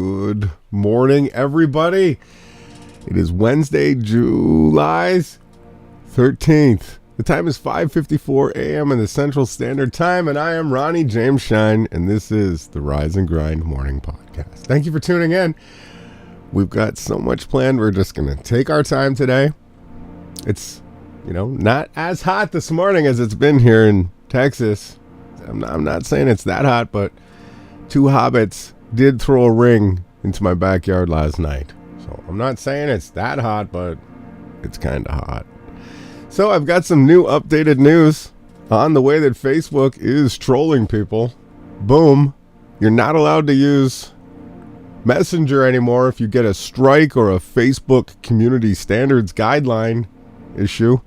Good morning, everybody. It is Wednesday, July 13th. The time is 5:54 a.m. in the Central Standard Time, and I am Ronnie James Shine, and this is the Rise and Grind Morning Podcast. Thank you for tuning in. We've got so much planned. We're just going to take our time today. It's, not as hot this morning as it's been here in Texas. I'm not saying it's that hot, but two hobbits did throw a ring into my backyard last night. So I'm not saying it's that hot, but it's kind of hot. So I've got some new updated news on the way that Facebook is trolling people. Boom. You're not allowed to use Messenger anymore if you get a strike or a Facebook community standards guideline issue.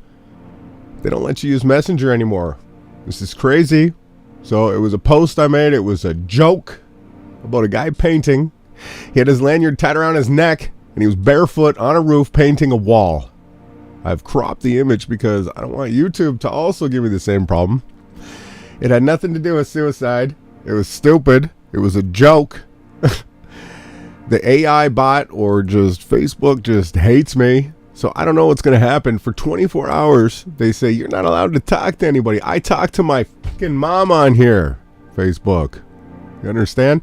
They don't let you use Messenger anymore. This is crazy. So it was a post I made. It was a joke about a guy painting. He had his lanyard tied around his neck, and he was barefoot on a roof painting a wall. I've cropped the image because I don't want YouTube to also give me the same problem. It had nothing to do with suicide. It was stupid. It was a joke. The AI bot or just Facebook just hates me. So I don't know what's going to happen. For 24 hours, they say you're not allowed to talk to anybody. I talk to my fucking mom on here, Facebook. You understand?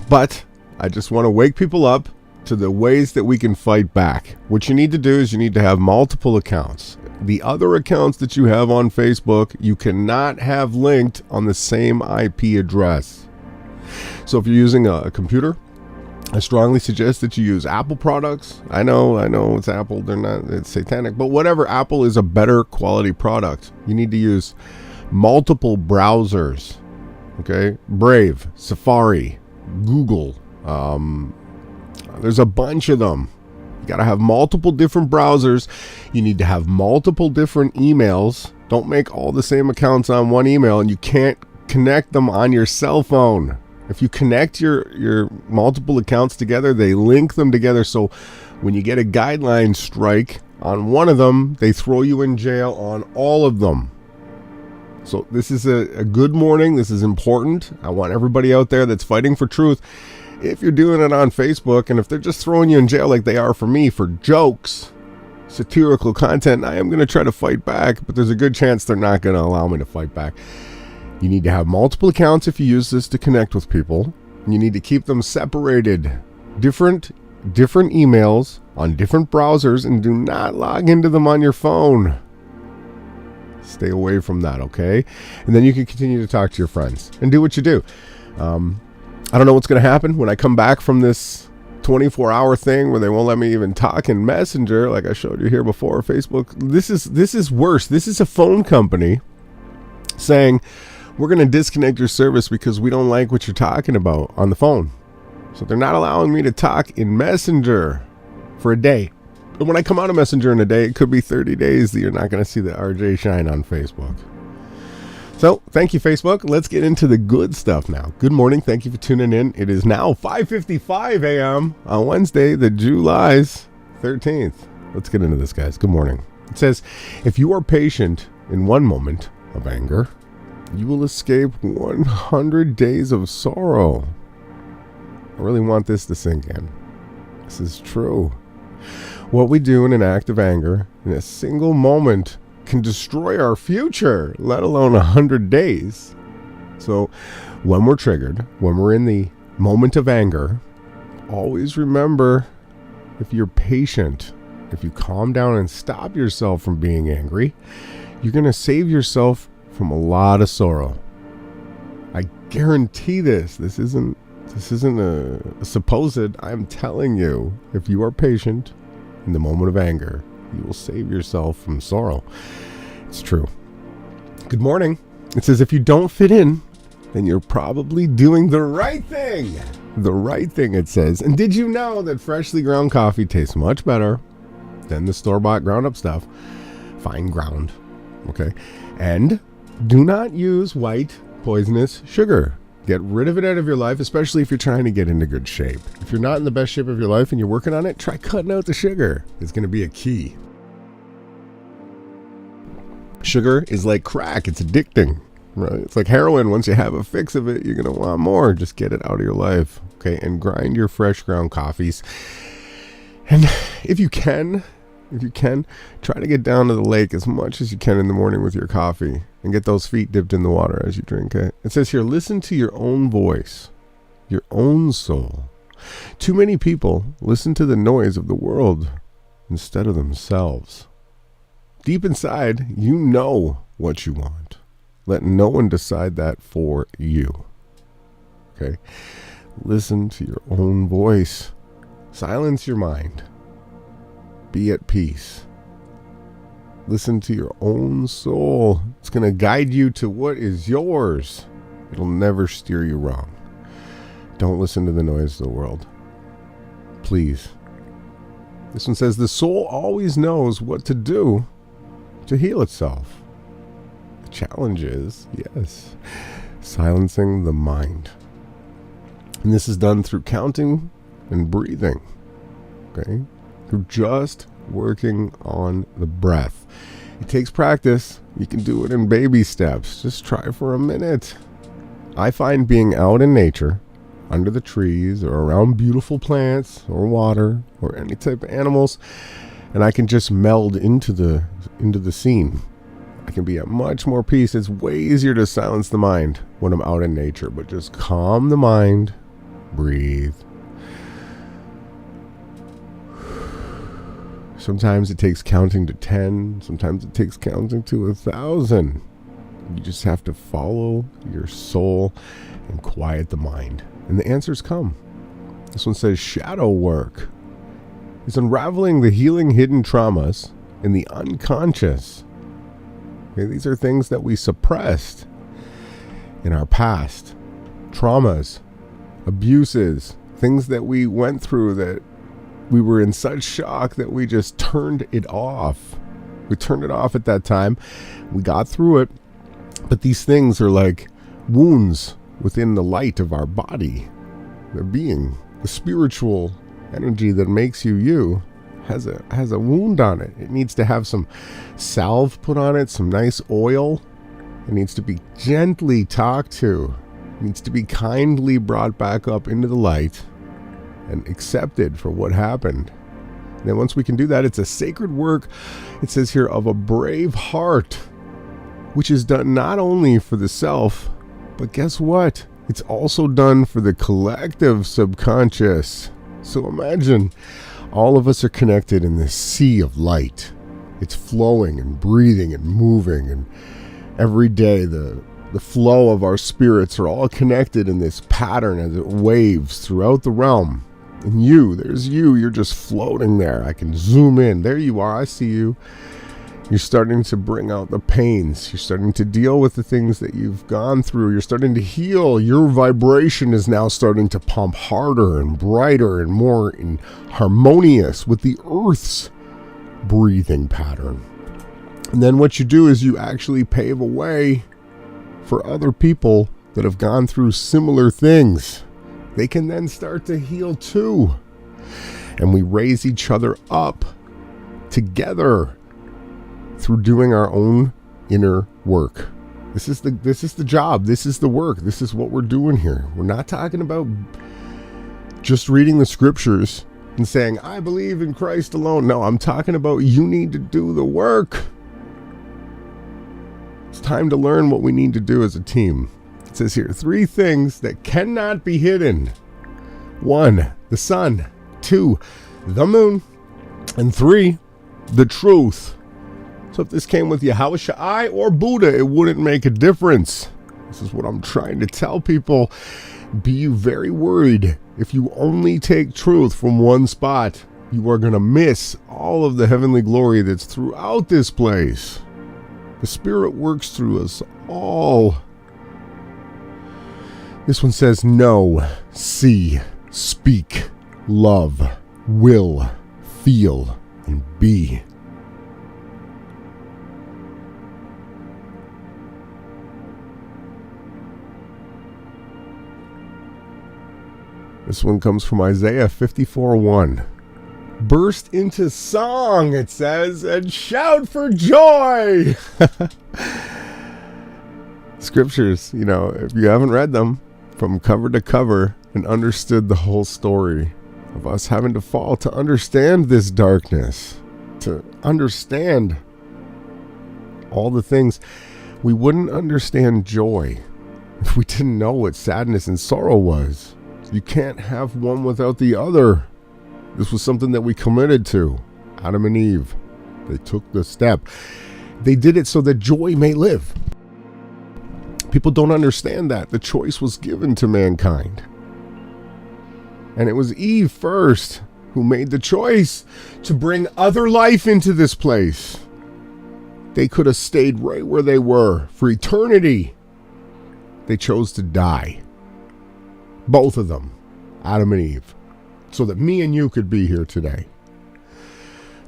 But I just want to wake people up to the ways that we can fight back. What you need to do is you need to have multiple accounts. The other accounts that you have on Facebook, you cannot have linked on the same IP address. So if you're using a computer, I strongly suggest that you use Apple products. I know it's Apple. It's satanic. But whatever, Apple is a better quality product. You need to use multiple browsers. Okay? Brave, Safari, Google. There's a bunch of them. You got to have multiple different browsers. You need to have multiple different emails. Don't make all the same accounts on one email, and you can't connect them on your cell phone. If you connect your multiple accounts together, they link them together. So when you get a guideline strike on one of them, they throw you in jail on all of them. So this is a good morning. This is important. I want everybody out there that's fighting for truth. If you're doing it on Facebook, and if they're just throwing you in jail like they are for me for jokes, satirical content, I am going to try to fight back, but there's a good chance they're not going to allow me to fight back. You need to have multiple accounts if you use this to connect with people. You need to keep them separated. Different emails on different browsers, and do not log into them on your phone. Stay away from that, okay? And then you can continue to talk to your friends and do what you do. I don't know what's going to happen when I come back from this 24-hour thing where they won't let me even talk in Messenger like I showed you here before. Facebook, this is worse. This is a phone company saying, we're going to disconnect your service because we don't like what you're talking about on the phone. So they're not allowing me to talk in Messenger for a day. And when I come out of Messenger in a day, it could be 30 days that you're not going to see the RJ Shine on Facebook. So thank you, Facebook. Let's get into the good stuff now. Good morning. Thank you for tuning in. It is now 5:55 a.m. on Wednesday, the July 13th. Let's get into this, guys. Good morning. It says, if you are patient in one moment of anger, you will escape 100 days of sorrow. I really want this to sink in. This is true. What we do in an act of anger in a single moment can destroy our future, let alone 100 days. So when we're triggered, when we're in the moment of anger, always remember, if you're patient, if you calm down and stop yourself from being angry, you're going to save yourself from a lot of sorrow. I guarantee this. This isn't a supposed. I'm telling you, if you are patient in the moment of anger, you will save yourself from sorrow. It's true. Good morning. It says, if you don't fit in, then you're probably doing the right thing. The right thing, it says. And did you know that freshly ground coffee tastes much better than the store-bought ground-up stuff? Fine ground. Okay. And do not use white poisonous sugar. Get rid of it out of your life, especially if you're trying to get into good shape. If you're not in the best shape of your life and you're working on it, try cutting out the sugar. It's going to be a key. Sugar is like crack. It's addicting. right? It's like heroin. Once you have a fix of it, you're going to want more. Just get it out of your life, okay? And grind your fresh ground coffees. And if you can, try to get down to the lake as much as you can in the morning with your coffee and get those feet dipped in the water as you drink it. It says here, listen to your own voice, your own soul. Too many people listen to the noise of the world instead of themselves. Deep inside, you know what you want. Let no one decide that for you. Okay? Listen to your own voice. Silence your mind. Be at peace. Listen to your own soul. It's going to guide you to what is yours. It'll never steer you wrong. Don't listen to the noise of the world. Please. This one says, the soul always knows what to do to heal itself. The challenge is, yes, silencing the mind. And this is done through counting and breathing. Okay? Through just working on the breath. It takes practice. You can do it in baby steps. Just try for a minute. I find being out in nature, under the trees or around beautiful plants or water or any type of animals, and I can just meld into the scene. I can be at much more peace. It's way easier to silence the mind when I'm out in nature, but just calm the mind, breathe. Sometimes it takes counting to 10. Sometimes it takes counting to 1,000. You just have to follow your soul and quiet the mind. And the answers come. This one says shadow work is unraveling the healing hidden traumas in the unconscious. Okay, these are things that we suppressed in our past. Traumas, abuses, things that we went through that we were in such shock that we just turned it off. We turned it off at that time. We got through it. But these things are like wounds within the light of our body. The being, the spiritual energy that makes you you, has a wound on it. It needs to have some salve put on it, some nice oil. It needs to be gently talked to. It needs to be kindly brought back up into the light and accepted for what happened. And then once we can do that, it's a sacred work, it says here, of a brave heart, which is done not only for the self, but guess what? It's also done for the collective subconscious. So imagine all of us are connected in this sea of light. It's flowing and breathing and moving, and every day the flow of our spirits are all connected in this pattern as it waves throughout the realm. And there's you, you're just floating there. I can zoom in. There you are, I see you. You're starting to bring out the pains. You're starting to deal with the things that you've gone through. You're starting to heal. Your vibration is now starting to pump harder and brighter and more harmonious with the Earth's breathing pattern. And then what you do is you actually pave a way for other people that have gone through similar things. They can then start to heal too. And we raise each other up together through doing our own inner work. This is the job. This is the work. This is what we're doing here. We're not talking about just reading the scriptures and saying, I believe in Christ alone. No, I'm talking about you need to do the work. It's time to learn what we need to do as a team. It says here, 3 things that cannot be hidden. 1, the sun. 2, the moon. And 3, the truth. So if this came with Yahawahashai or Buddha, it wouldn't make a difference. This is what I'm trying to tell people. Be very worried. If you only take truth from one spot, you are going to miss all of the heavenly glory that's throughout this place. The Spirit works through us all. This one says, know, see, speak, love, will, feel, and be. This one comes from Isaiah 54:1. Burst into song, it says, and shout for joy. Scriptures, if you haven't read them from cover to cover and understood the whole story of us having to fall to understand this darkness, to understand all the things, we wouldn't understand joy if we didn't know what sadness and sorrow was. You can't have one without the other. This was something that we committed to. Adam and Eve, they took the step. They did it so that joy may live. People don't understand that. The choice was given to mankind. And it was Eve first who made the choice to bring other life into this place. They could have stayed right where they were for eternity. They chose to die. Both of them, Adam and Eve, so that me and you could be here today.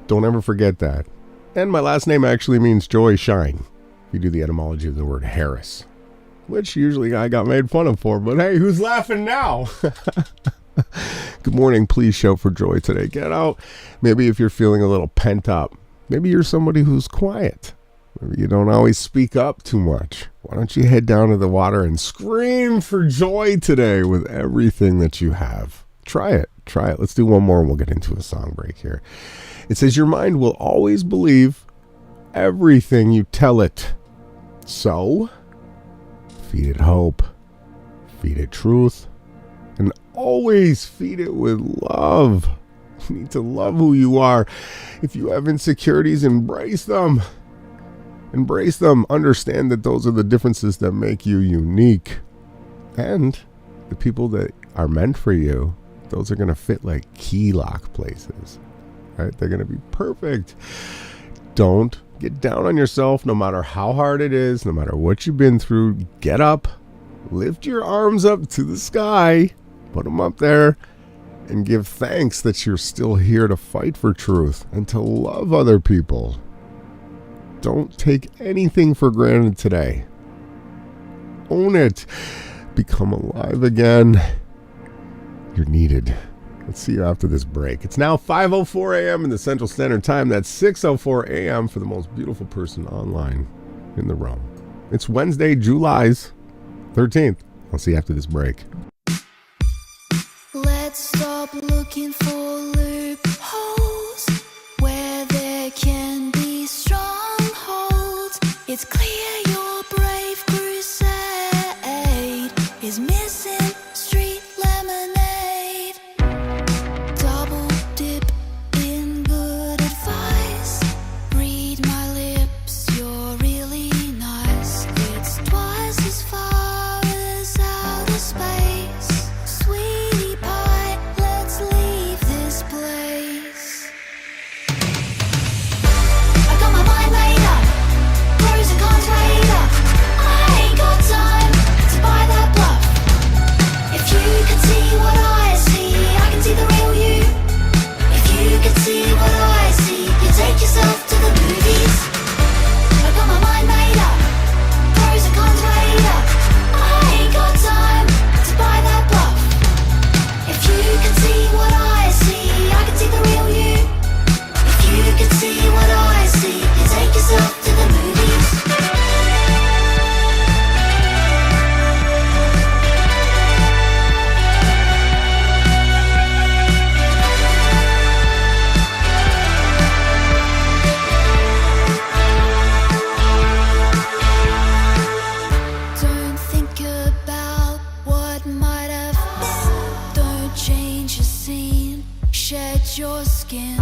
Don't ever forget that. And my last name actually means joy, shine. If you do the etymology of the word Harris, which usually I got made fun of for, but hey, who's laughing now? Good morning. Please shout for joy today. Get out. Maybe if you're feeling a little pent up, maybe you're somebody who's quiet. Maybe you don't always speak up too much. Why don't you head down to the water and scream for joy today with everything that you have? Try it. Try it. Let's do one more and we'll get into a song break here. It says your mind will always believe everything you tell it. So, feed it hope, feed it truth, and always feed it with love. You need to love who you are. If you have insecurities, embrace them. Embrace them. Understand that those are the differences that make you unique. And the people that are meant for you, those are going to fit like key lock places. Right? They're going to be perfect. Don't get down on yourself no matter how hard it is, no matter what you've been through. Get up. Lift your arms up to the sky. Put them up there. And give thanks that you're still here to fight for truth and to love other people. Don't take anything for granted today. Own it. Become alive again. You're needed. Let's see you after this break. It's now 5:04 a.m. in the Central Standard Time. That's 6:04 a.m. for the most beautiful person online in the realm. It's Wednesday, July's 13th. I'll see you after this break. Let's stop looking for loopholes where there can be strongholds. It's clear your brave crusade is missing street lemonade. Double dip in good advice. Read my lips, you're really nice. It's twice as far as outer space. Sweetie pie, let's leave this place. I got my mind made up, pros and cons weighed up. I ain't got time to buy that bluff. If you could see what I see, I can see the real you. If you could see what I see, you take yourself to the movies. I got my mind made up, pros and cons weighed up. I ain't got time to buy that bluff. If you could see what I see, I can see the real you. If you could see what I see, you take yourself to the movies. Don't think about what might have been. Don't change your scene, shed your skin.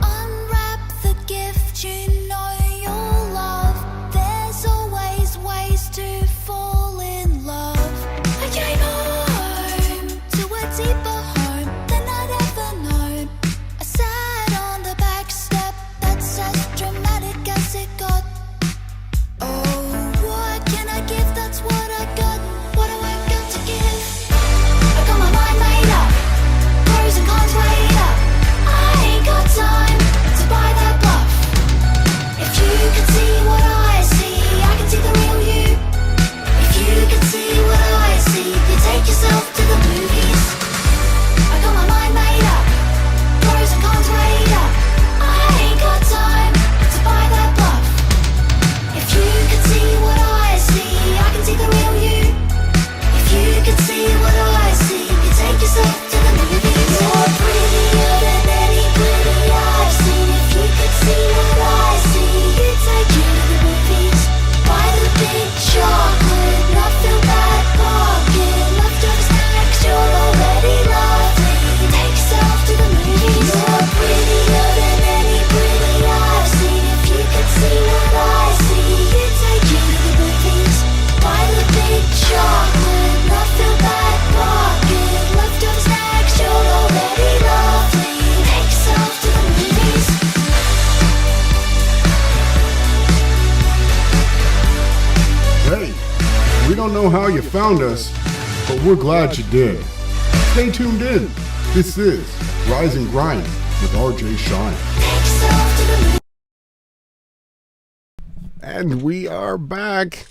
Unwrap the gift you know you'll love. There's always ways to fall in love. I came home to a deeper home than I'd ever known. I sat on the back step, that's as dramatic as it got. Oh, what can I give? That's what I got. What do I got to give? I got my mind made up, pros and cons weighed up. I ain't got time know how you found us, but we're glad you did. Stay tuned in. This is Rise and Grind with RJ Shine. And we are back.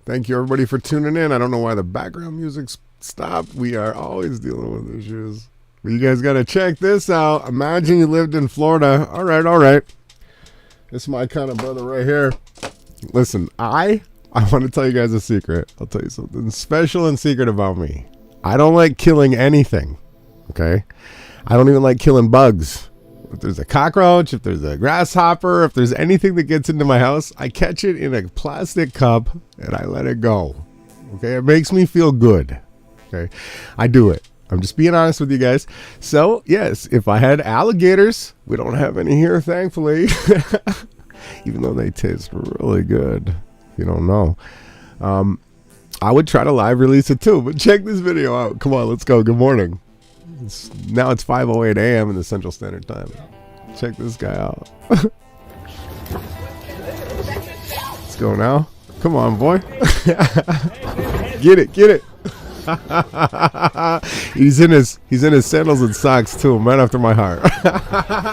Thank you, everybody, for tuning in. I don't know why the background music stopped. We are always dealing with issues. But you guys got to check this out. Imagine you lived in Florida. All right. This is my kind of brother right here. Listen, I want to tell you guys a secret. I'll tell you something special and secret about me. I don't like killing anything, okay? I don't even like killing bugs. If there's a cockroach, if there's a grasshopper, if there's anything that gets into my house, I catch it in a plastic cup and I let it go, okay? It makes me feel good, okay? I do it. I'm just being honest with you guys. So, yes, if I had alligators, we don't have any here, thankfully, even though they taste really good, if you don't know. I would try to live release it too, but check this video out. Come on, let's go. Good morning. Now it's 5:08 a.m. in the Central Standard Time. Check this guy out. Let's go now. Come on, boy. Get it. He's in his sandals and socks too, right after my heart.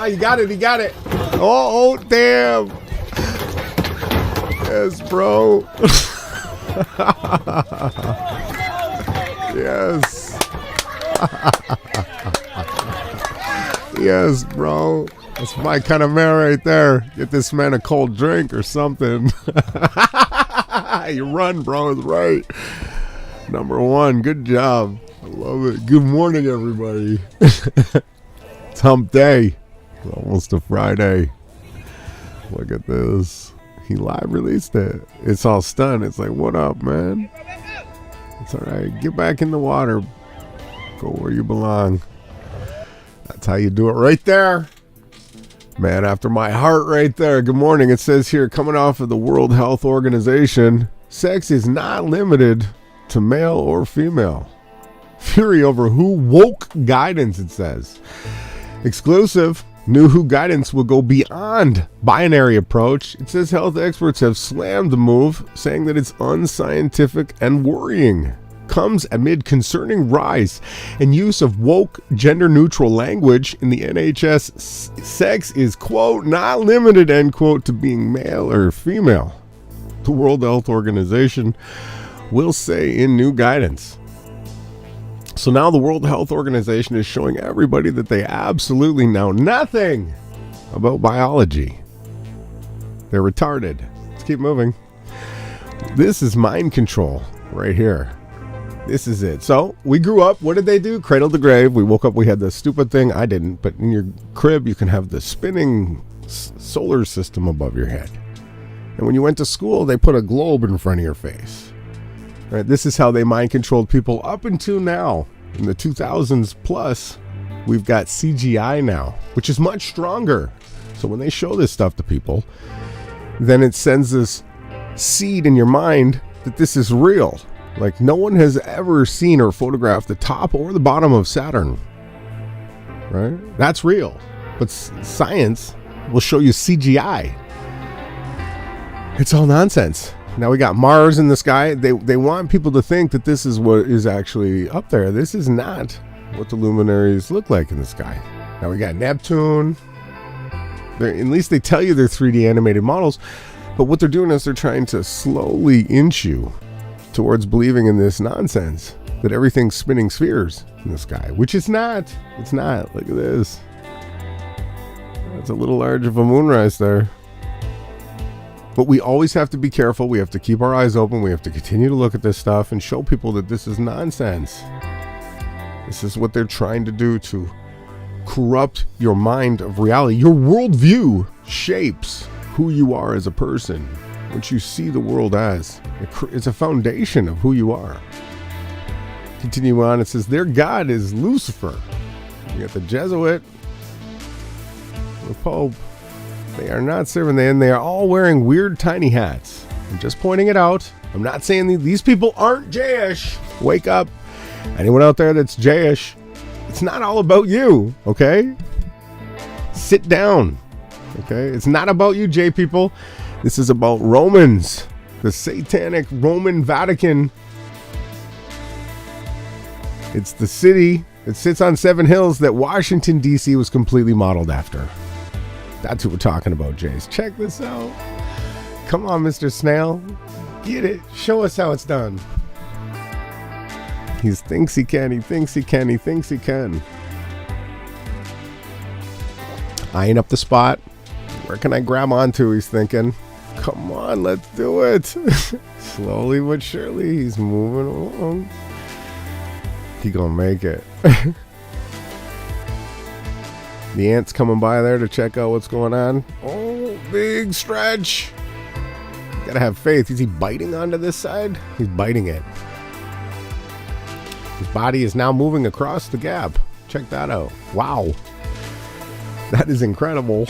He got it. Oh, damn. Yes, bro. Yes. Yes, bro. That's my kind of man right there. Get this man a cold drink or something. You run, bro. It's right. Number one, good job. I love it. Good morning, everybody. It's hump day. It's almost a Friday. Look at this. He live released it. It's all stunned. It's like, what up, man? It's all right. Get back in the water. Go where you belong. That's how you do it right there. Man after my heart right there. Good morning. It says here, coming off of the World Health Organization, sex is not limited to male or female. Fury over WHO woke guidance, it says. Exclusive. New WHO guidance will go beyond binary approach. It says health experts have slammed the move, saying that it's unscientific and worrying. Comes amid concerning rise and use of woke gender-neutral language in the NHS. Sex is, quote, not limited, end quote, to being male or female. The World Health Organization will say in new guidance. So now the World Health Organization is showing everybody that they absolutely know nothing about biology. They're retarded. Let's keep moving. This is mind control right here. This is it. So we grew up. What did they do? Cradle to grave. We woke up. We had this stupid thing. I didn't. But in your crib, you can have the spinning solar system above your head. And when you went to school, they put a globe in front of your face. Right, this is how they mind controlled people up until now. In the 2000s plus, we've got CGI now, which is much stronger. So when they show this stuff to people, then it sends this seed in your mind that this is real. Like no one has ever seen or photographed the top or the bottom of Saturn. Right? That's real. But science will show you CGI. It's all nonsense. Now we got Mars in the sky. They want people to think that this is what is actually up there. This is not what the luminaries look like in the sky. Now we got Neptune. At least they tell you they're 3D animated models. But what they're doing is they're trying to slowly inch you towards believing in this nonsense. That everything's spinning spheres in the sky. Which it's not. It's not. Look at this. That's a little large of a moonrise there. But we always have to be careful. We have to keep our eyes open. We have to continue to look at this stuff and show people that this is nonsense. This is what they're trying to do to corrupt your mind of reality. Your worldview shapes who you are as a person, what you see the world as. It's a foundation of who you are. Continue on. It says their God is Lucifer. You got the Jesuit, the Pope. They are not serving them. They are all wearing weird tiny hats. I'm just pointing it out. I'm not saying these people aren't Jewish. Wake up. Anyone out there that's Jewish, it's not all about you, okay? Sit down, okay? It's not about you, J people. This is about Romans, the satanic Roman Vatican It's the city that sits on 7 hills that Washington, D.C. was completely modeled after. That's what we're talking about, Jace. Check this out. Come on, Mr. Snail. Get it. Show us how it's done. He thinks he can. He thinks he can. He thinks he can. Eyeing up the spot. Where can I grab onto? He's thinking. Come on, let's do it. Slowly but surely, he's moving along. He gonna make it. The ant's coming by there to check out what's going on. Oh, big stretch. Gotta have faith. Is he biting onto this side? He's biting it. His body is now moving across the gap. Check that out. Wow. That is incredible.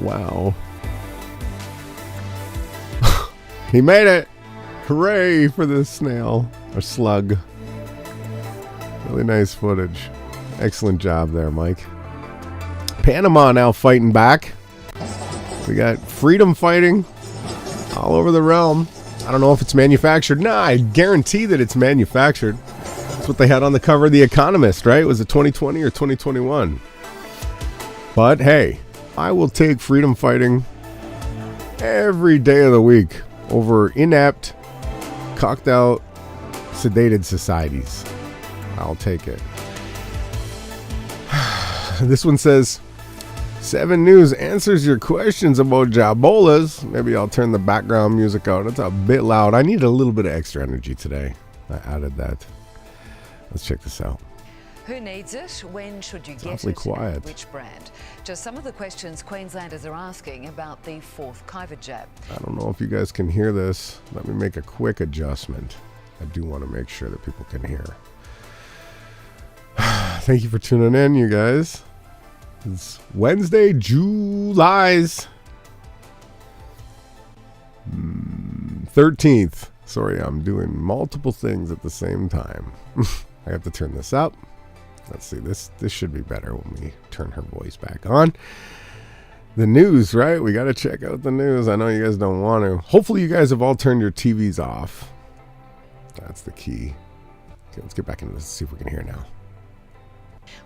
Wow. He made it. Hooray for this snail or slug. Really nice footage. Excellent job there, Mike. Panama now fighting back. We got freedom fighting all over the realm. I don't know if it's manufactured. Nah, I guarantee that it's manufactured. That's what they had on the cover of The Economist, right? Was it 2020 or 2021? But hey, I will take freedom fighting every day of the week over inept, cocked out, sedated societies. I'll take it. This one says, 7 News answers your questions about jabolas. Maybe I'll turn the background music out. It's a bit loud. I need a little bit of extra energy today. I added that. Let's check this out. Who needs it? When should you get Awfully it? quiet. And which brand? Just some of the questions Queenslanders are asking about the 4th COVID jab. I don't know if you guys can hear this. Let me make a quick adjustment. I do want to make sure that people can hear. Thank you for tuning in, you guys. It's Wednesday, July's 13th. Sorry, I'm doing multiple things at the same time. I have to turn this up. Let's see, this should be better when we turn her voice back on. The news, right? We got to check out the news. I know you guys don't want to. Hopefully you guys have all turned your TVs off. That's the key. Okay, let's get back into this and see if we can hear now.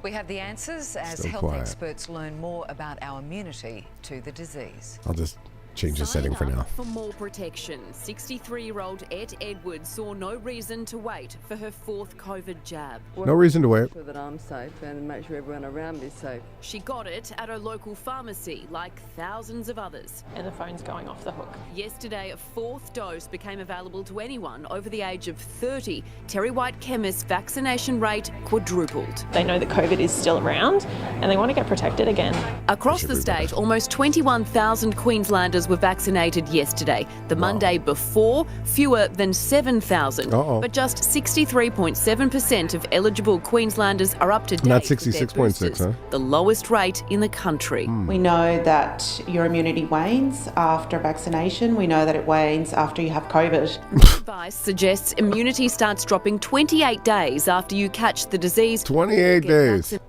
We have the answers as Still health quiet. experts learn more about our immunity to the disease. I'll just change the setting for now. For more protection, 63-year-old Ed Edwards saw no reason to wait for her 4th COVID jab. No reason to wait. Make sure that I'm safe and make sure everyone around me is safe. She got it at her local pharmacy, like thousands of others. And the phone's going off the hook. Yesterday, a 4th dose became available to anyone over the age of 30. Terry White Chemist's vaccination rate quadrupled. They know that COVID is still around and they want to get protected again. Across the state, almost 21,000 Queenslanders were vaccinated yesterday. The Monday before, fewer than 7,000. But just 63.7% of eligible Queenslanders are up to date. Not with their 66.6, boosters, huh? the lowest rate in the country. We know that your immunity wanes after vaccination. We know that it wanes after you have COVID. Advice suggests immunity starts dropping 28 days after you catch the disease. 28 days.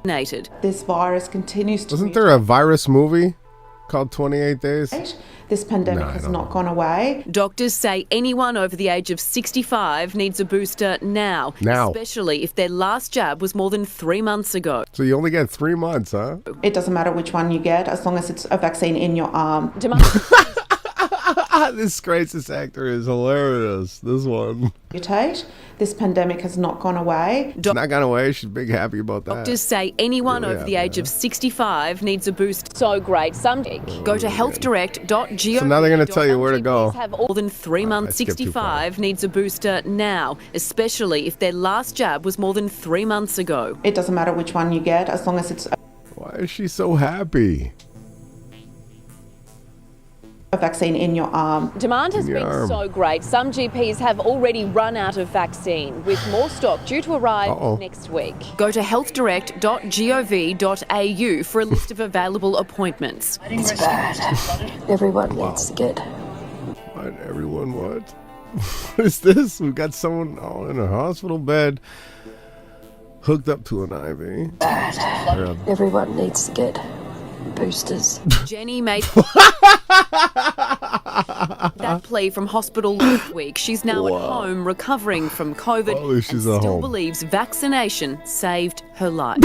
Vaccinated. This virus continues to Wasn't there a virus movie called 28 Days? mutate. This pandemic has not gone away. Doctors say anyone over the age of 65 needs a booster now. Especially if their last jab was more than 3 months ago. So you only get 3 months, huh? It doesn't matter which one you get, as long as it's a vaccine in your arm. This crisis actor is hilarious. This one. Mutate. This pandemic has not gone away. It's not gone away. She's big happy about that. Doctors say anyone over the age of 65 needs a boost. So great. Go to healthdirect.gov. So now they're going to tell you where to go. Have more than 3 months. 65 needs a booster now, especially if their last jab was more than 3 months ago. It doesn't matter which one you get, as long as it's Why is she so happy? a vaccine in your arm. Demand has been so great, some GPs have already run out of vaccine, with more stock due to arrive next week. Go to healthdirect.gov.au for a list of available appointments. It's bad. Everyone needs to get. What? Everyone what? What is this? We've got someone in a hospital bed hooked up to an IV. Bad. Everyone needs to get boosters. Jenny made... Oh that plea from hospital last week. She's now at home recovering from COVID and still believes vaccination saved her life.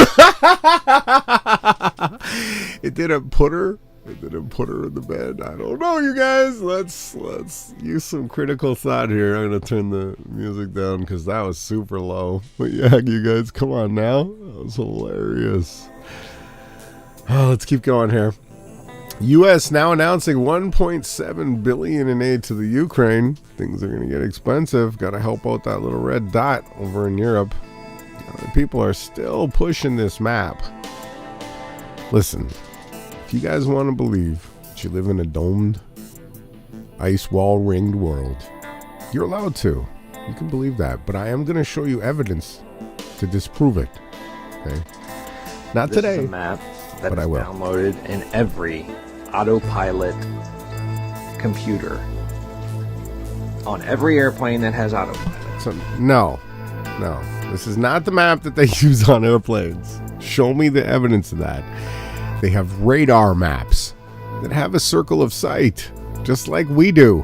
It didn't put her in the bed. I don't know, you guys. Let's use some critical thought here. I'm gonna turn the music down because that was super low. But yeah, you guys, come on now. That was hilarious. Oh, let's keep going here. U.S. now announcing $1.7 billion in aid to the Ukraine. Things are going to get expensive. Got to help out that little red dot over in Europe. People are still pushing this map. Listen, if you guys want to believe that you live in a domed, ice wall ringed world, you're allowed to. You can believe that. But I am going to show you evidence to disprove it. Okay? Not today. This is a map that but is I will. downloaded in every autopilot computer on every airplane that has autopilot. So, no, this is not the map that they use on airplanes. Show me the evidence of that. They have radar maps that have a circle of sight, just like we do.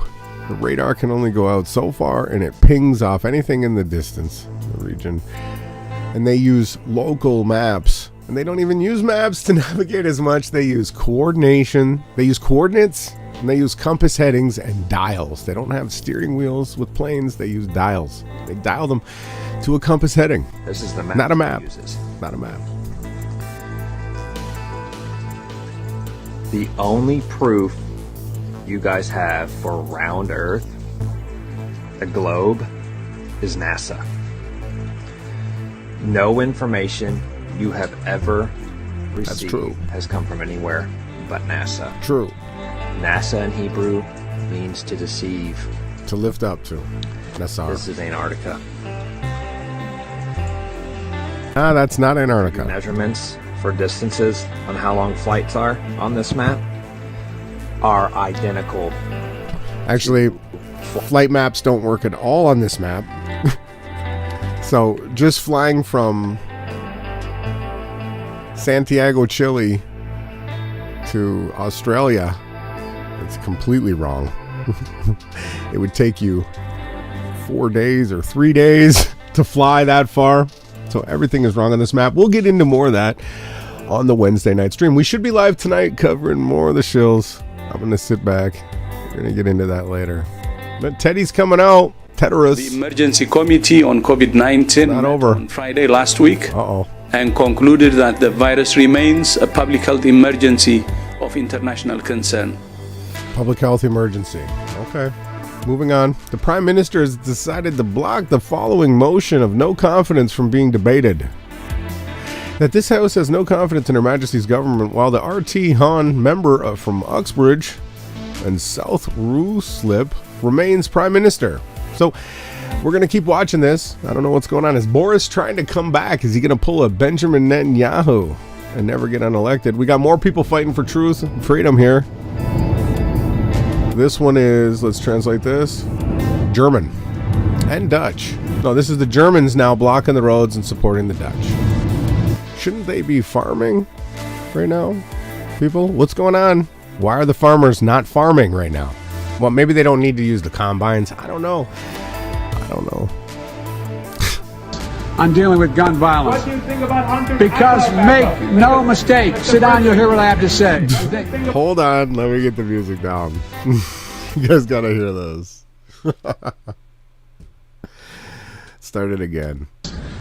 The radar can only go out so far, and it pings off anything in the distance, the region. And they use local maps. And they don't even use maps to navigate as much. They use coordination. They use coordinates. And they use compass headings and dials. They don't have steering wheels with planes. They use dials. They dial them to a compass heading. This is the map. Not a map. Not a map. The only proof you guys have for round Earth, the globe, is NASA. No information you have ever received has come from anywhere but NASA. True. NASA in Hebrew means to deceive. To lift up to. That's our. This is Antarctica. That's not Antarctica. Measurements for distances on how long flights are on this map are identical. Actually, flight maps don't work at all on this map. So just flying from Santiago, Chile to Australia, it's completely wrong. It would take you 4 days or 3 days to fly that far. So everything is wrong on this map. We'll get into more of that on the Wednesday night stream. We should be live tonight covering more of the shills. I'm going to sit back. We're going to get into that later. But Teddy's coming out. Teterus. The emergency committee on COVID-19 not over on Friday last week and concluded that the virus remains a public health emergency of international concern. Public health emergency. Okay. Moving on. The Prime Minister has decided to block the following motion of no confidence from being debated. That this House has no confidence in Her Majesty's government, while the RT Han member from Uxbridge and South Ruislip remains Prime Minister. So we're going to keep watching this. I don't know what's going on. Is Boris trying to come back? Is he going to pull a Benjamin Netanyahu and never get unelected? We got more people fighting for truth and freedom here. This one is, let's translate this, German and Dutch. No, this is the Germans now blocking the roads and supporting the Dutch. Shouldn't they be farming right now, people? What's going on? Why are the farmers not farming right now? Well, maybe they don't need to use the combines. I don't know. I'm dealing with gun violence. What do you think about Hunter? Because make no mistake. Sit down, you'll hear what I have to say. Hold on, let me get the music down. You guys gotta hear this. Start it again.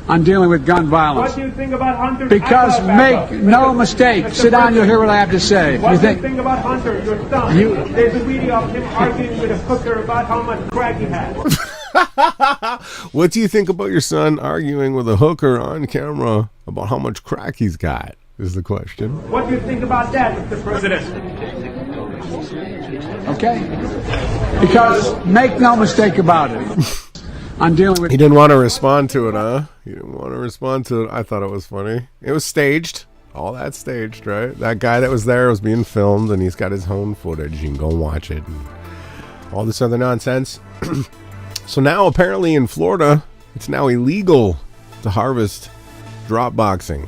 I'm dealing with gun violence. What do you think about Hunter? Because make no mistake. Sit down, you'll hear what I have to say. What do you think about Hunter, your son? There's a video of him arguing with a hooker about how much crack he has. What do you think about your son arguing with a hooker on camera about how much crack he's got, is the question. What do you think about that, Mr. President? Okay? Because make no mistake about it. I'm dealing with... He didn't want to respond to it, huh? He didn't want to respond to it. I thought it was funny. It was staged. All that staged, right? That guy that was there was being filmed, and he's got his own footage. You can go watch it. And all this other nonsense. So now, apparently in Florida, it's now illegal to harvest drop boxing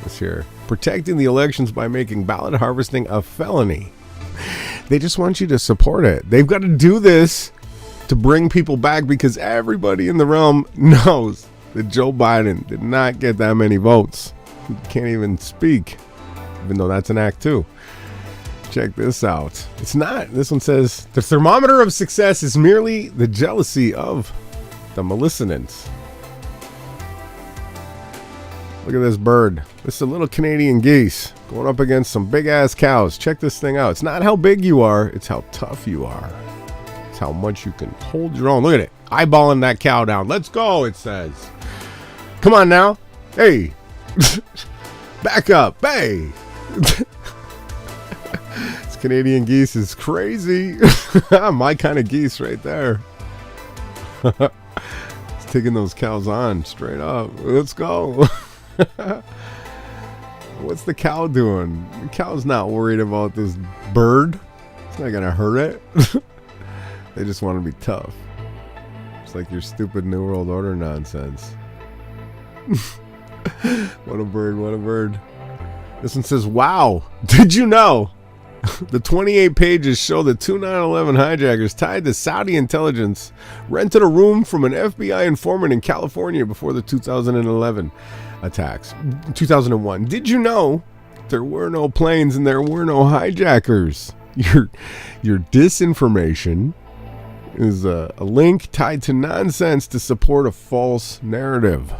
this year. Protecting the elections by making ballot harvesting a felony. They just want you to support it. They've got to do this to bring people back because everybody in the realm knows that Joe Biden did not get that many votes. He can't even speak, even though that's an act too. Check this out. It's not. This one says, the thermometer of success is merely the jealousy of the malignants. Look at this bird. This is a little Canadian geese going up against some big-ass cows. Check this thing out. It's not how big you are. It's how tough you are. It's how much you can hold your own. Look at it. Eyeballing that cow down. Let's go, it says. Come on now. Hey. Back up. Hey. This Canadian geese is crazy. My kind of geese right there. It's taking those cows on straight up. Let's go. What's the cow doing? The cow's not worried about this bird. It's not gonna hurt it. They just want to be tough. It's like your stupid New World Order nonsense. What a bird, what a bird. This one says, wow, did you know? The 28 pages show the two 9/11 hijackers tied to Saudi intelligence rented a room from an FBI informant in California before the 2011 attacks. 2001. Did you know there were no planes and there were no hijackers? Your disinformation is a link tied to nonsense to support a false narrative.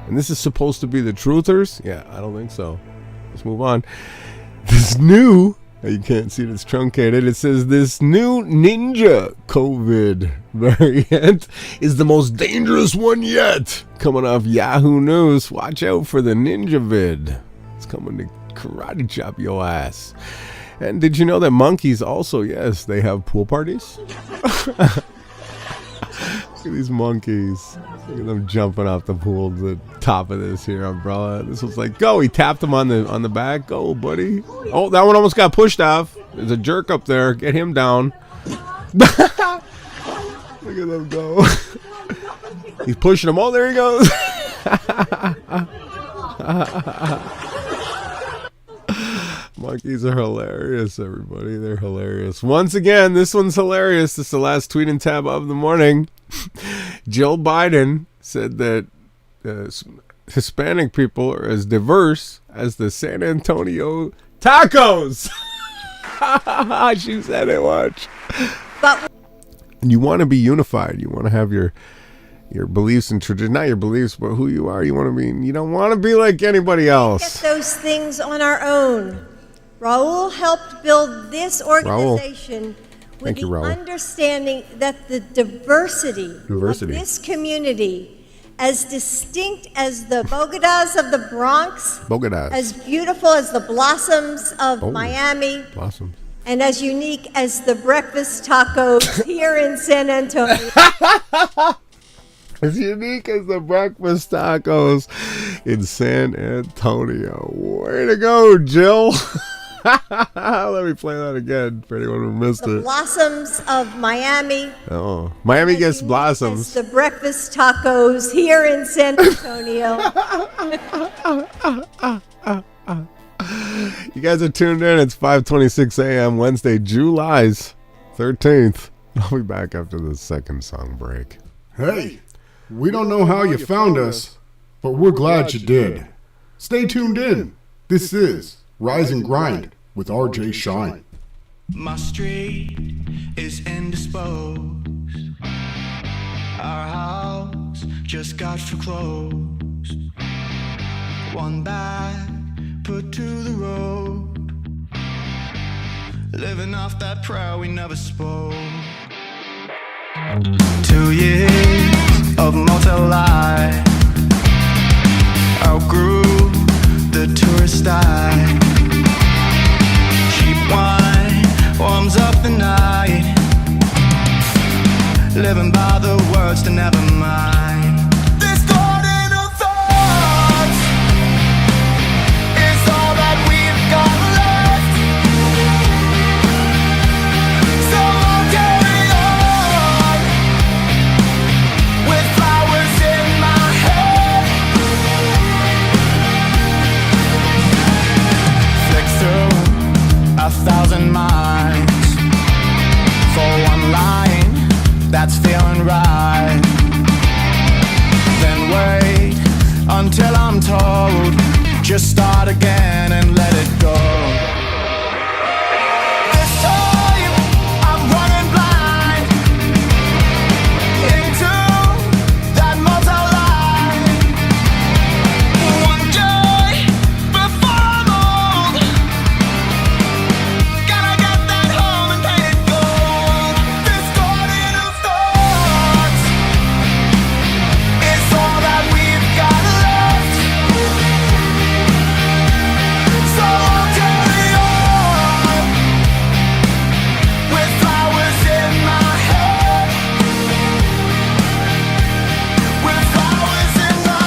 And this is supposed to be the truthers? Yeah, I don't think so. Let's move on. This new, you can't see it, it's truncated. It says this new ninja COVID variant is the most dangerous one yet. Coming off Yahoo News. Watch out for the ninja vid. It's coming to karate chop your ass. And did you know that monkeys also, yes, they have pool parties? Look at these monkeys. Look at them jumping off the pool to the top of this here umbrella. This was like, go. He tapped him on the back. Go, buddy. Oh, that one almost got pushed off. There's a jerk up there. Get him down. Look at them go. He's pushing him. Oh, there he goes. Monkeys are hilarious, everybody. They're hilarious. Once again, this one's hilarious. This is the last tweet and tab of the morning. Joe Biden said that Hispanic people are as diverse as the San Antonio tacos. She said it, watch. And you want to be unified. You want to have your beliefs and tradition, not your beliefs, but who you are. You want to be. You don't want to be like anybody else. Get those things on our own. Raul helped build this organization with the understanding that the diversity of this community, as distinct as the Bogotas of the Bronx, as beautiful as the blossoms of Miami, and as unique as the breakfast tacos here in San Antonio. As unique as the breakfast tacos in San Antonio. Way to go, Jill. Let me play that again for anyone who missed it. Blossoms of Miami. Oh, Miami gets blossoms. The breakfast tacos here in San Antonio. You guys are tuned in. It's 5:26 a.m. Wednesday, July 13th. I'll be back after the second song break. Hey, we don't know how you found us, but we're glad you did. Stay tuned in. This is Rise and Grind with RJ Shine. My street is indisposed. Our house just got foreclosed. One bag put to the road. Living off that prayer we never spoke. 2 years of motel life. Outgrew the tourist eye. Cheap wine warms up the night. Living by the words to never mind. This garden of thoughts is all that we've got left. So I'll carry on with flowers in my hand. I'm told. Just start again and let it go. This time I'm running blind into that mortal line. One day before I'm old, gotta get that home and paint it gold. This garden of thoughts is all that we've got left. So I'll carry on with flowers in my head, with flowers in my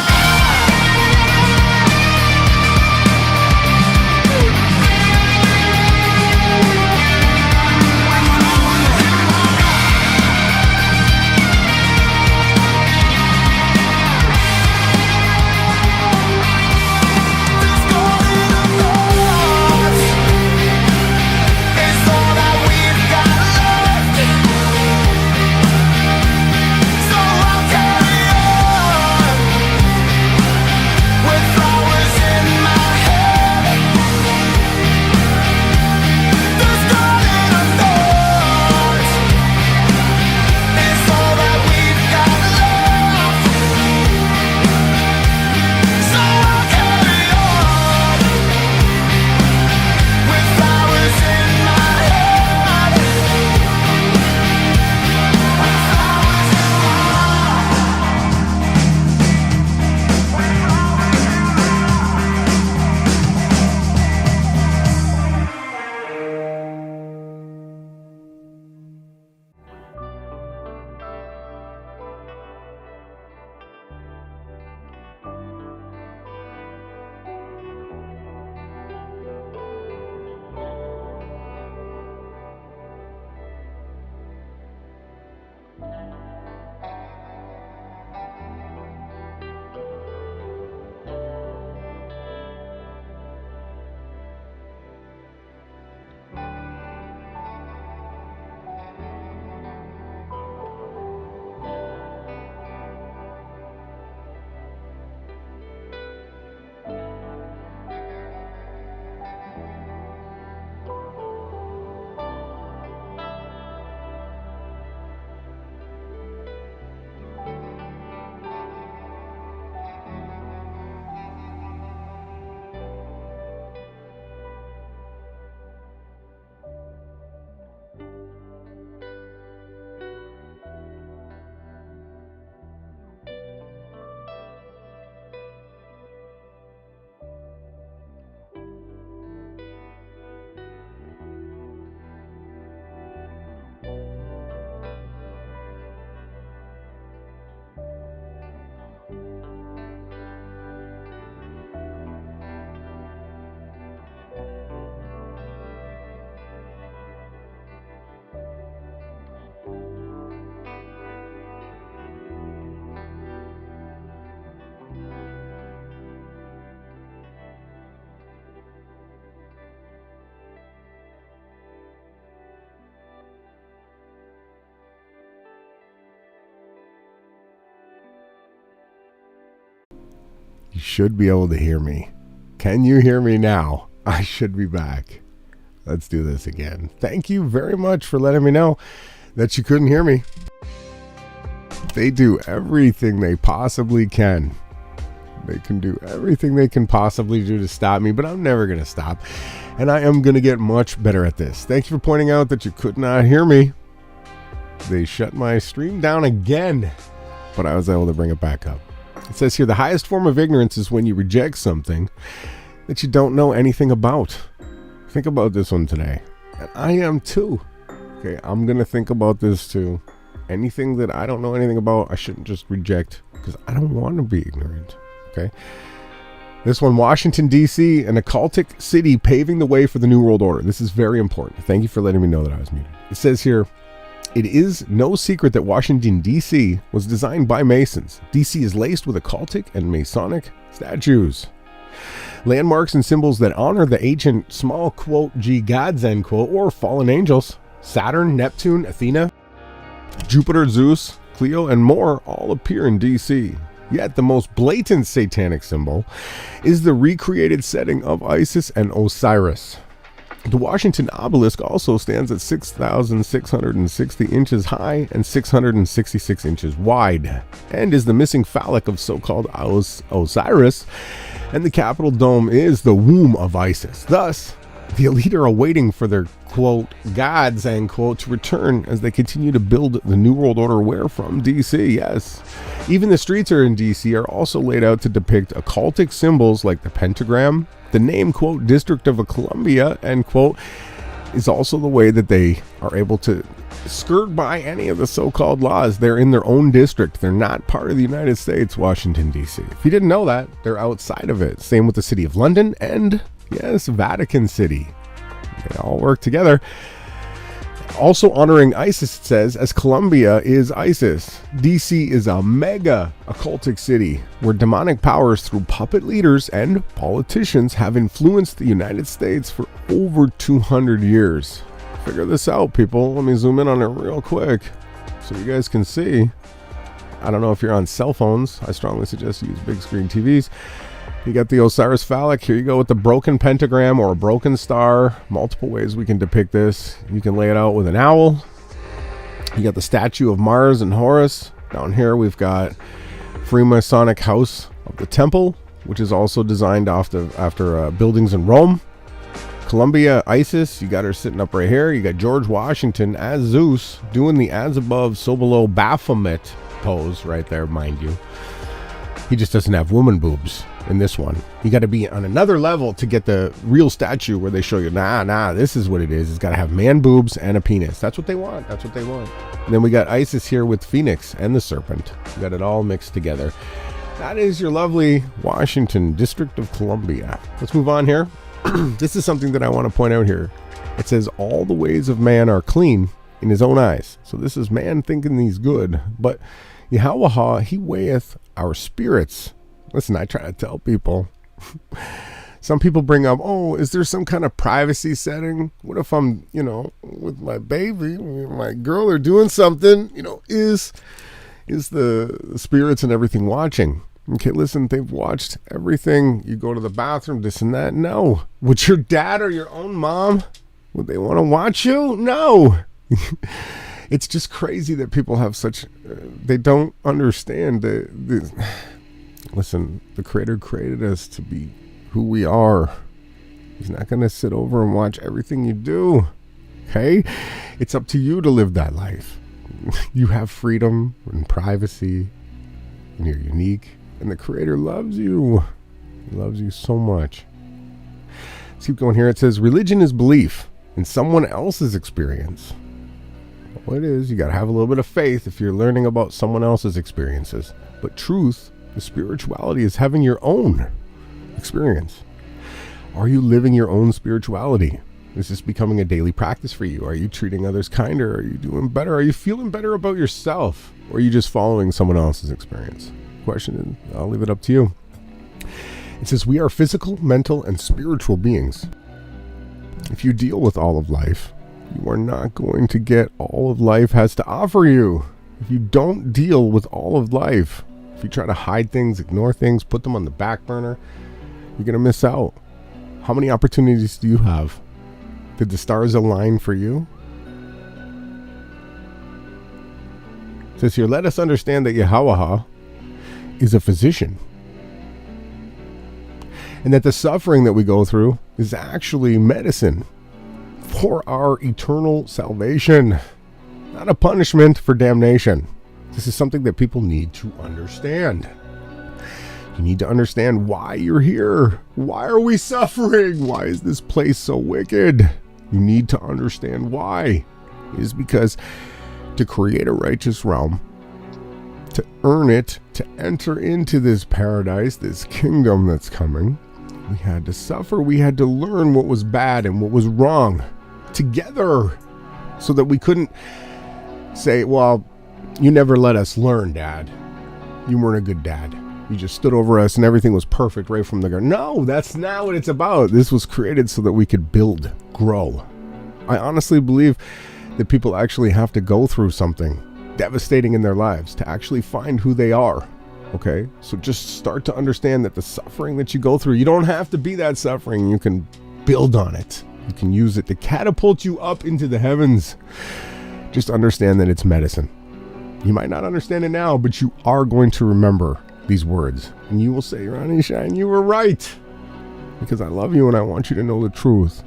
You should be able to hear me. Can you hear me now? I should be back. Let's do this again. Thank you very much for letting me know that you couldn't hear me. They do everything they possibly can. They can do everything they can possibly do to stop me, but I'm never going to stop. And I am going to get much better at this. Thank you for pointing out that you could not hear me. They shut my stream down again, but I was able to bring it back up. It says here, the highest form of ignorance is when you reject something that you don't know anything about. Think about this one today. And I am too. Okay, I'm going to think about this too. Anything that I don't know anything about, I shouldn't just reject because I don't want to be ignorant. Okay. This one, Washington, D.C., an occultic city paving the way for the New World Order. This is very important. Thank you for letting me know that I was muted. It says here, it is no secret that Washington, D.C. was designed by Masons. D.C. is laced with occultic and Masonic statues, landmarks and symbols that honor the ancient small quote G gods end quote or fallen angels. Saturn, Neptune, Athena, Jupiter, Zeus, Cleo, and more all appear in D.C. Yet the most blatant satanic symbol is the recreated setting of Isis and Osiris. The Washington obelisk also stands at 6,660 inches high and 666 inches wide, and is the missing phallic of so-called Osiris, and the Capitol dome is the womb of Isis. Thus, the elite are awaiting for their, quote, gods, end quote, to return as they continue to build the New World Order where from? DC, yes. Even the streets are in DC are also laid out to depict occultic symbols like the pentagram. The name, quote, District of Columbia, end quote, is also the way that they are able to skirt by any of the so-called laws. They're in their own district. They're not part of the United States, Washington, D.C. If you didn't know that, they're outside of it. Same with the city of London and, yes, Vatican City. They all work together. Also honoring Isis, it says, as Columbia is Isis. DC is a mega occultic city where demonic powers through puppet leaders and politicians have influenced the United States for over 200 years. Figure this out, people. Let me zoom in on it real quick so you guys can see. I don't know if you're on cell phones. I strongly suggest you use big screen TVs. You got the Osiris phallic. Here you go with the broken pentagram or a broken star. Multiple ways we can depict this. You can lay it out with an owl. You got the statue of Mars and Horus. Down here we've got Freemasonic House of the Temple, which is also designed after buildings in Rome. Columbia Isis, you got her sitting up right here. You got George Washington as Zeus doing the as above, so below Baphomet pose right there, mind you. He just doesn't have woman boobs in this one. You got to be on another level to get the real statue where they show you, nah, this is what it is. It's got to have man boobs and a penis. That's what they want. That's what they want. And then we got Isis here with Phoenix and the serpent. We got it all mixed together. That is your lovely Washington, District of Columbia. Let's move on here. This is something that I want to point out here. It says all the ways of man are clean in his own eyes. So this is man thinking he's good, but Yahawah, he weigheth our spirits. Listen, I try to tell people. Some people bring up, oh, is there some kind of privacy setting? What if I'm, with my baby, my girl, or doing something, is the spirits and everything watching? Okay, listen, they've watched everything. You go to the bathroom, this and that. No. Would your dad or your own mom, would they want to watch you? No. It's just crazy that people have such, they don't understand listen, the Creator created us to be who we are. He's not going to sit over and watch everything you do. Okay? It's up to you to live that life. You have freedom and privacy, and you're unique. And the Creator loves you. He loves you so much. Let's keep going here. It says, religion is belief in someone else's experience. Well, it is. You got to have a little bit of faith if you're learning about someone else's experiences. But truth, the spirituality, is having your own experience. Are you living your own spirituality? Is this becoming a daily practice for you? Are you treating others kinder? Are you doing better? Are you feeling better about yourself? Or are you just following someone else's experience? Question, and I'll leave it up to you. It says, we are physical, mental, and spiritual beings. If you deal with all of life, you are not going to get all of life has to offer you. If you don't deal with all of life, if you try to hide things, ignore things, put them on the back burner, you're going to miss out. How many opportunities do you have? Did the stars align for you? It says here, let us understand that Yahawah is a physician, and that the suffering that we go through is actually medicine for our eternal salvation, not a punishment for damnation. This is something that people need to understand. You need to understand why you're here. Why are we suffering? Why is this place so wicked? You need to understand why. It is because to create a righteous realm, to earn it, to enter into this paradise, this kingdom that's coming, we had to suffer. We had to learn what was bad and what was wrong together, so that we couldn't say, well, you never let us learn, Dad. You weren't a good dad. You just stood over us and everything was perfect right from the get. No, that's not what it's about. This was created so that we could build, grow. I honestly believe that people actually have to go through something devastating in their lives to actually find who they are. Okay, so just start to understand that the suffering that you go through, you don't have to be that suffering. You can build on it. You can use it to catapult you up into the heavens. Just understand that it's medicine. You might not understand it now, but you are going to remember these words. And you will say, Ronnie Shine, you were right. Because I love you and I want you to know the truth.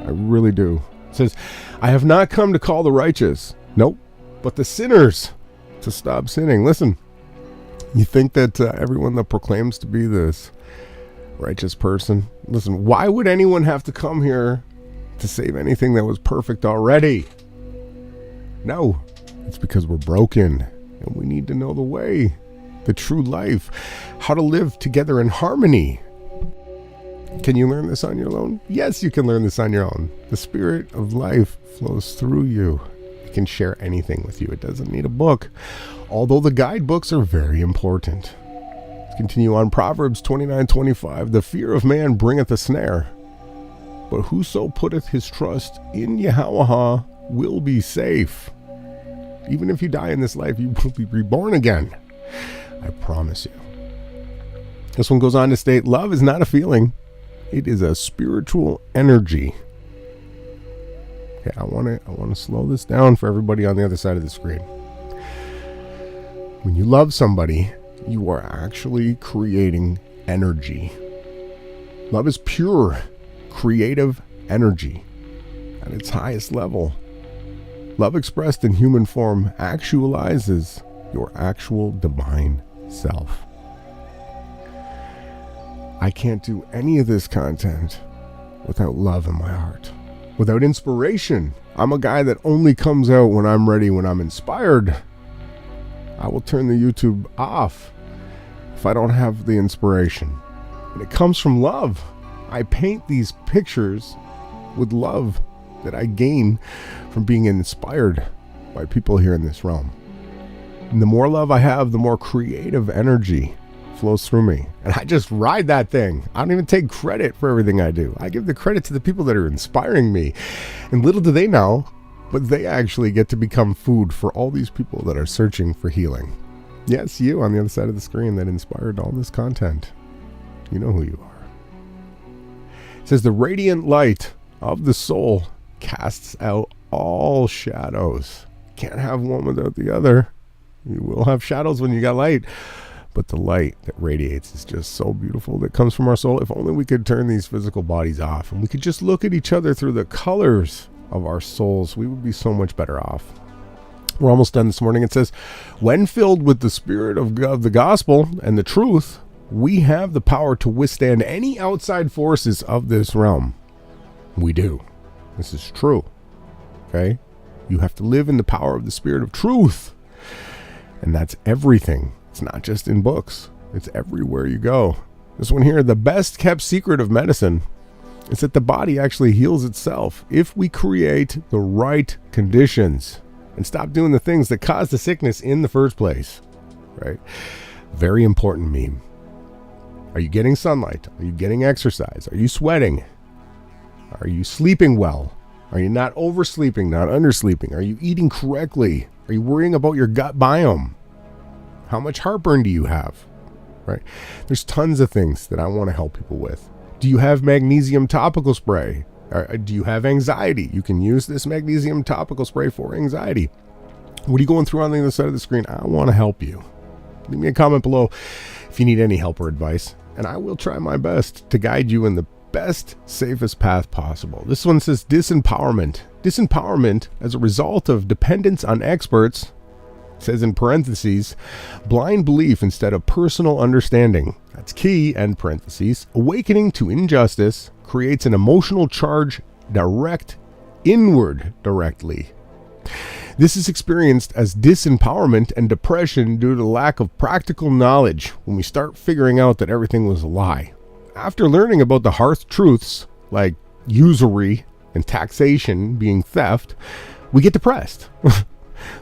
I really do. It says, I have not come to call the righteous. Nope. But the sinners to stop sinning. Listen. You think that everyone that proclaims to be this righteous person, listen, why would anyone have to come here to save anything that was perfect already? No, it's because we're broken and we need to know the way, the true life, how to live together in harmony. Can you learn this on your own? Yes, you can learn this on your own. The spirit of life flows through you. It can share anything with you. It doesn't need a book. Although the guidebooks are very important. Let's continue on. Proverbs 29:25. The fear of man bringeth a snare, but whoso putteth his trust in Yahawah will be safe. Even if you die in this life, you will be reborn again. I promise you. This one goes on to state, love is not a feeling. It is a spiritual energy. Okay, I want to slow this down for everybody on the other side of the screen. When you love somebody, you are actually creating energy. Love is pure, creative energy at its highest level. Love expressed in human form actualizes your actual divine self. I can't do any of this content without love in my heart. Without inspiration. I'm a guy that only comes out when I'm ready, when I'm inspired. I will turn the YouTube off if I don't have the inspiration. And it comes from love. I paint these pictures with love that I gain from being inspired by people here in this realm. And the more love I have, the more creative energy flows through me. And I just ride that thing. I don't even take credit for everything I do. I give the credit to the people that are inspiring me. And little do they know, but they actually get to become food for all these people that are searching for healing. Yes, you on the other side of the screen that inspired all this content. You know who you are. It says the radiant light of the soul casts out all shadows. Can't have one without the other. You will have shadows when you got light. But the light that radiates is just so beautiful that comes from our soul. If only we could turn these physical bodies off and we could just look at each other through the colors of our souls, we would be so much better off. We're almost done this morning. It says, when filled with the spirit of the gospel and the truth, we have the power to withstand any outside forces of this realm. We do. This is true. Okay? You have to live in the power of the spirit of truth. And that's everything. It's not just in books. It's everywhere you go. This one here, the best kept secret of medicine is that the body actually heals itself if we create the right conditions and stop doing the things that cause the sickness in the first place. Right? Very important meme. Are you getting sunlight? Are you getting exercise? Are you sweating? Are you sleeping well? Are you not oversleeping, not undersleeping? Are you eating correctly? Are you worrying about your gut biome? How much heartburn do you have? Right? There's tons of things that I want to help people with. Do you have magnesium topical spray? Or do you have anxiety? You can use this magnesium topical spray for anxiety. What are you going through on the other side of the screen? I want to help you. Leave me a comment below if you need any help or advice, and I will try my best to guide you in the best, safest path possible. This one says disempowerment. Disempowerment as a result of dependence on experts, says in parentheses, blind belief instead of personal understanding. That's key, end parentheses. Awakening to injustice creates an emotional charge inward directly. This is experienced as disempowerment and depression due to lack of practical knowledge when we start figuring out that everything was a lie. After learning about the hard truths like usury and taxation being theft, we get depressed.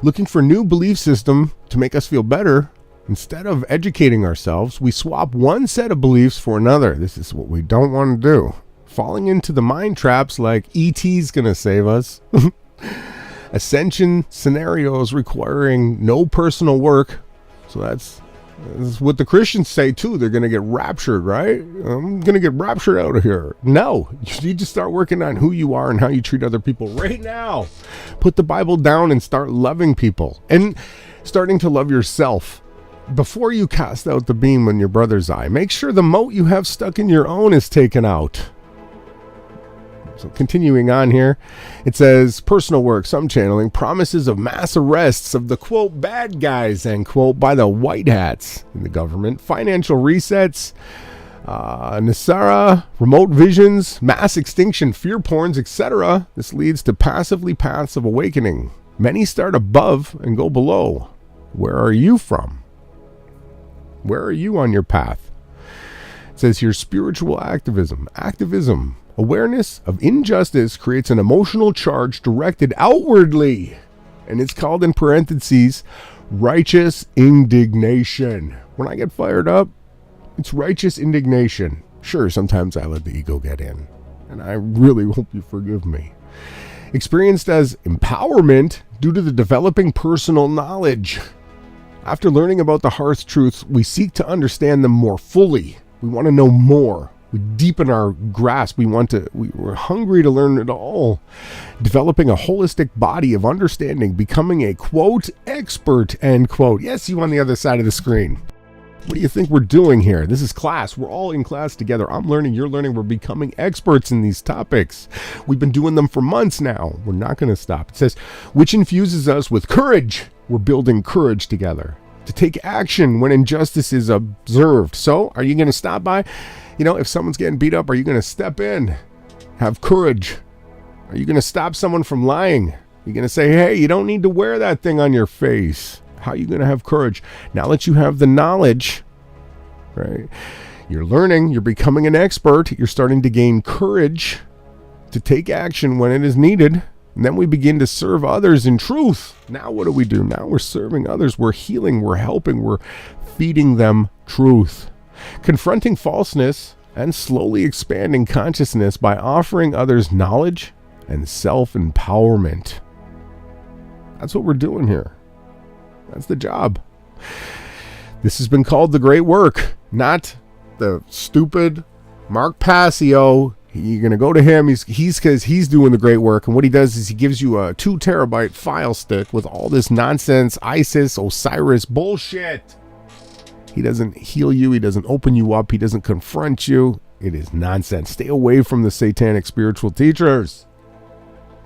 Looking for a new belief system to make us feel better, instead of educating ourselves, we swap one set of beliefs for another. This is what we don't want to do. Falling into the mind traps like ET's gonna save us. Ascension scenarios requiring no personal work. So that's This is what the Christians say too. They're going to get raptured, right? I'm going to get raptured out of here. No, you need to start working on who you are and how you treat other people right now. Put the Bible down and start loving people and starting to love yourself. Before you cast out the beam in your brother's eye, make sure the mote you have stuck in your own is taken out. So continuing on here, it says, personal work, some channeling, promises of mass arrests of the, quote, bad guys, end quote, by the white hats in the government, financial resets, Nasara, remote visions, mass extinction, fear porns, etc. This leads to passively passive awakening. Many start above and go below. Where are you from? Where are you on your path? It says here, spiritual activism. Activism. Awareness of injustice creates an emotional charge directed outwardly. And it's called in parentheses, righteous indignation. When I get fired up, it's righteous indignation. Sure, sometimes I let the ego get in. And I really hope you forgive me. Experienced as empowerment due to the developing personal knowledge. After learning about the heart's truths, we seek to understand them more fully. We want to know more. We deepen our grasp. We're hungry to learn it all. Developing a holistic body of understanding, becoming a, quote, expert, end quote. Yes, you on the other side of the screen. What do you think we're doing here? This is class. We're all in class together. I'm learning, you're learning. We're becoming experts in these topics. We've been doing them for months now. We're not going to stop. It says, which infuses us with courage. We're building courage together to take action when injustice is observed. So, are you going to stop by? If someone's getting beat up, are you going to step in? Have courage. Are you going to stop someone from lying? You're going to say, hey, you don't need to wear that thing on your face. How are you going to have courage? Now that you have the knowledge, right? You're learning, you're becoming an expert, you're starting to gain courage to take action when it is needed. And then we begin to serve others in truth. Now what do? Now we're serving others. We're healing. We're helping. We're feeding them truth. Confronting falseness and slowly expanding consciousness by offering others knowledge and self-empowerment. That's what we're doing here. That's the job. This has been called the great work, not the stupid Mark Passio. You're going to go to him. He's doing the great work. And what he does is he gives you a 2 terabyte file stick with all this nonsense, ISIS, Osiris bullshit. He doesn't heal you. He doesn't open you up. He doesn't confront you. It is nonsense. Stay away from the satanic spiritual teachers.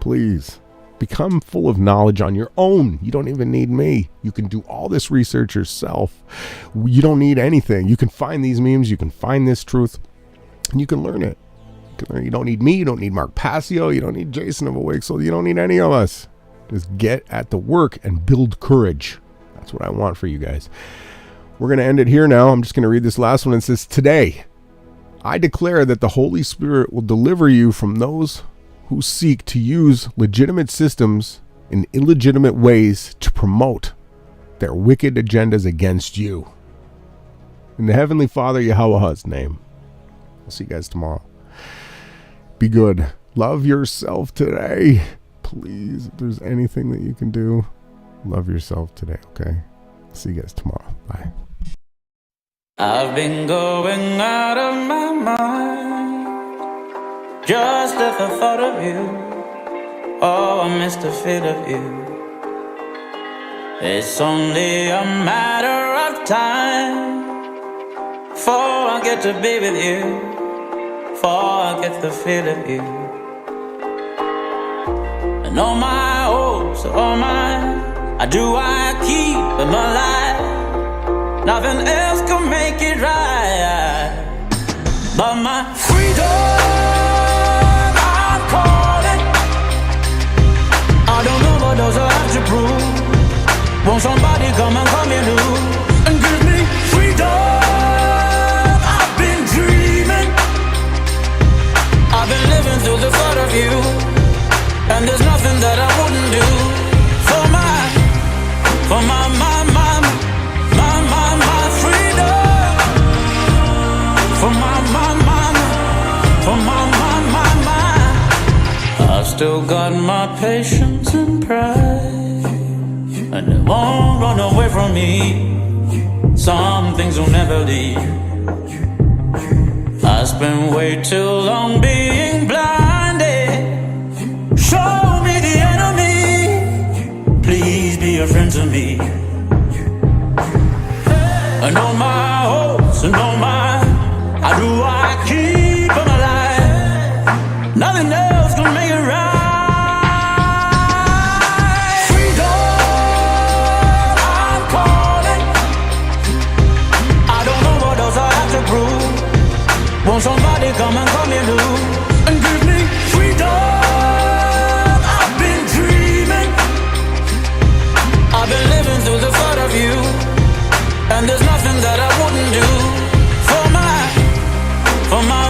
Please. Become full of knowledge on your own. You don't even need me. You can do all this research yourself. You don't need anything. You can find these memes. You can find this truth. And you can learn it. You don't need me. You don't need Mark Passio. You don't need Jason of Awake Soul. You don't need any of us. Just get at the work and build courage. That's what I want for you guys. We're going to end it here now. I'm just going to read this last one. It says, today, I declare that the Holy Spirit will deliver you from those who seek to use legitimate systems in illegitimate ways to promote their wicked agendas against you. In the Heavenly Father, Yahawah's name. I'll see you guys tomorrow. Be good. Love yourself today. Please, if there's anything that you can do, love yourself today, okay? See you guys tomorrow. Bye. I've been going out of my mind just at the thought of you. Oh, I miss the feel of you. It's only a matter of time before I get to be with you. Before I get the feel of you. And all my hopes are all mine. I keep them alive. Nothing else can make it right. But my freedom, I'm calling. I don't know what those I have to prove. Won't somebody come and cut me loose and give me freedom? I've been dreaming. I've been living through the thought of you, and there's nothing that I wouldn't do for my freedom, for my. I've still got my patience and pride, and it won't run away from me. Some things will never leave. I spent way too long being blinded. Show me the enemy. Please be a friend to me. And all my hopes and all my, how do I keep them alive? Nothing else can make it right. Won't somebody come and cut me loose and give me freedom? I've been dreaming, I've been living through the thought of you, and there's nothing that I wouldn't do for my freedom, for my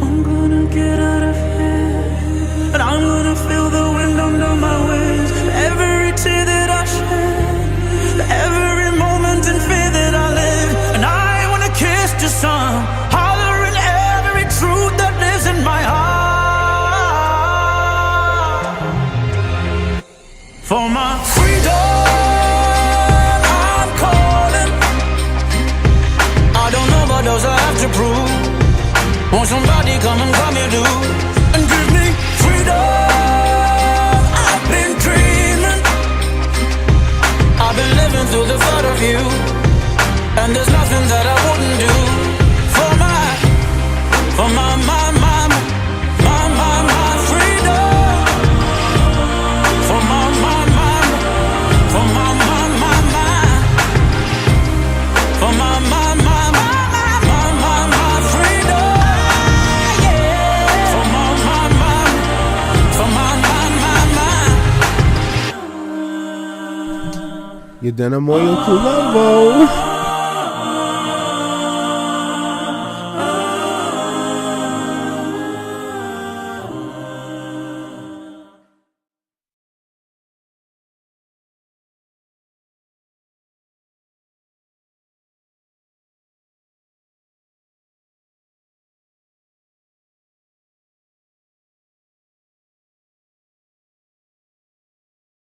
I'm gonna get out of here, and I'm gonna feel the wind under my wings. Every tear that I shed, every moment in fear that I live, and I wanna kiss the sun, hollering every truth that lives in my heart. For my freedom, I'm calling. I don't know what else I have to prove. Won't somebody come and cut me loose and give me freedom? I've been dreaming, I've been living through the thought of you, and there's nothing that I wouldn't do for my freedom, for my Jedyne moje królowo.